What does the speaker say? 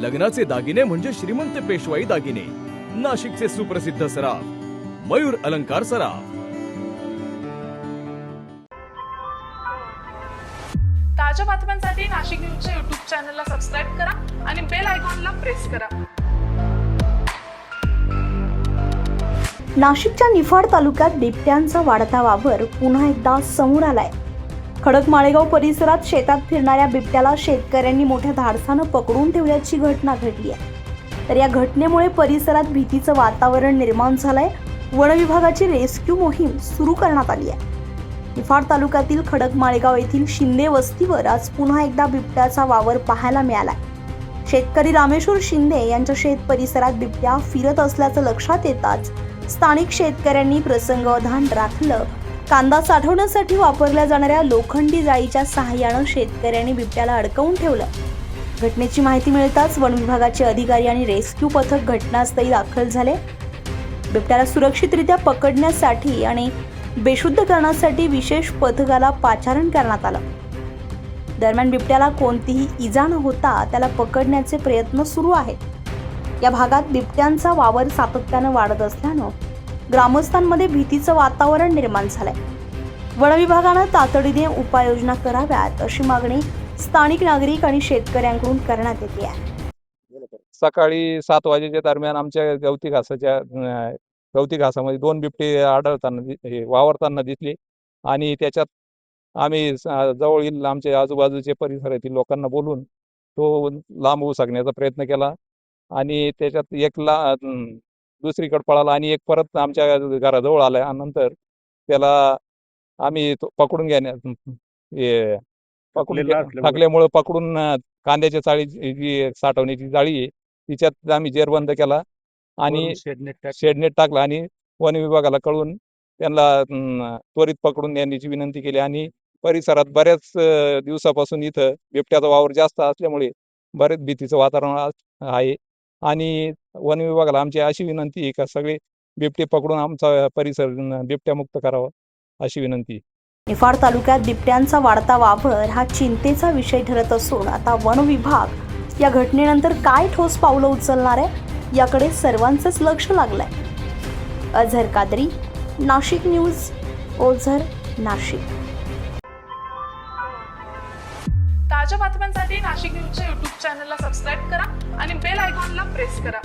लग्नाचे दागिने म्हणजे श्रीमंत पेशवाई दागिने, नाशिकचे सुप्रसिद्ध सराफ मयूर अलंकार सराफ। ताज्या बातम्यांसाठी नाशिक न्यूजच्या YouTube चॅनलला सबस्क्राईब करा आणि बेल आयकॉनला प्रेस करा। नाशिकच्या निफाड तालुक्यात बिबट्यांचा वाढता वावर पुन्हा एकदा समोर आलाय। खडक माळेगाव परिसरात शेतात फिरणाऱ्या बिबट्याला शेतकऱ्यांनी मोठ्या धाडसानं पकडून ठेवल्याची घटना घडली आहे। तर या घटनेमुळे परिसरात भीतीचं वातावरण निर्माण झालंय। वन विभागाची रेस्क्यू मोहीम सुरू करण्यात आली आहे। निफाड तालुक्यातील खडक माळेगाव येथील शिंदे वस्तीवर आज पुन्हा एकदा बिबट्याचा वावर पाहायला मिळालाय। शेतकरी रामेश्वर शिंदे यांच्या शेत परिसरात बिबट्या फिरत असल्याचं लक्षात येताच स्थानिक शेतकऱ्यांनी प्रसंगावधान राखलं। कांदा साठवण्यासाठी वापरल्या जाणाऱ्या लोखंडी जाळीच्या सहाय्यानं शेतकऱ्यांनी बिबट्याला अडकवून ठेवलं। घटनेची माहिती मिळताच वन विभागाचे अधिकारी आणि रेस्क्यू पथक घटनास्थळी दाखल झाले। बिबट्याला सुरक्षितरित्या पकडण्यासाठी आणि बेशुद्ध करण्यासाठी विशेष पथकाला पाचारण करण्यात आलं। दरम्यान बिबट्याला कोणतीही इजा न होता त्याला पकडण्याचे प्रयत्न सुरू आहेत। या भागात बिबट्यांचा वावर सातत्यानं वाढत असल्यानं ग्रामस्थांमध्ये भीतीचं वातावरण निर्माण झालंय। वन विभागानं तातडीने उपाययोजना कराव्यात अशी मागणी स्थानिक नागरिक आणि शेतकऱ्यांकडून करण्यात येते आहे। सकाळी 7 वाजेच्या दरम्यान आमच्या गवती घासामध्ये 2 बिबटे आढळताना वावरताना दिसले आणि त्याच्यात आम्ही जवळील आमच्या आजूबाजूचे परिसरातील लोकांना बोलून तो लांब उसकण्याचा प्रयत्न केला आणि त्याच्यात एक दुसरीकडे पळाला आणि एक परत आमच्या घराजवळ आला। नंतर त्याला आम्ही पकडून थकल्यामुळे पकडून कांद्याच्या चाळी जी साठवण्याची जाळी आहे तिच्यात आम्ही जेरबंद केला आणि शेडनेट टाकला आणि वन विभागाला कळून त्यांना त्वरित पकडून नेण्याची विनंती केली। आणि परिसरात बऱ्याच दिवसापासून इथं बिबट्याचा वावर जास्त असल्यामुळे बरेच भीतीचं वातावरण आहे आणि वन विभागाला आमची अशी विनंती आहे का सगळे बिबटे पकडून आमचा परिसर बिबट्यामुक्त करावा अशी विनंती। निफाड तालुक्यात बिबट्यांचा वाढता वावर हा चिंतेचा विषय ठरत असून आता वन विभाग या घटनेनंतर काय ठोस पावलं उचलणार आहे याकडे सर्वांचंच लक्ष लागलंय। अझर कादरी, नाशिक न्यूज, ओझर, नाशिक। ताज्या बातम्यांसाठी नाशिक न्यूजच्या YouTube चॅनलला सबस्क्राईब करा आणि बेल आयकॉनला प्रेस करा।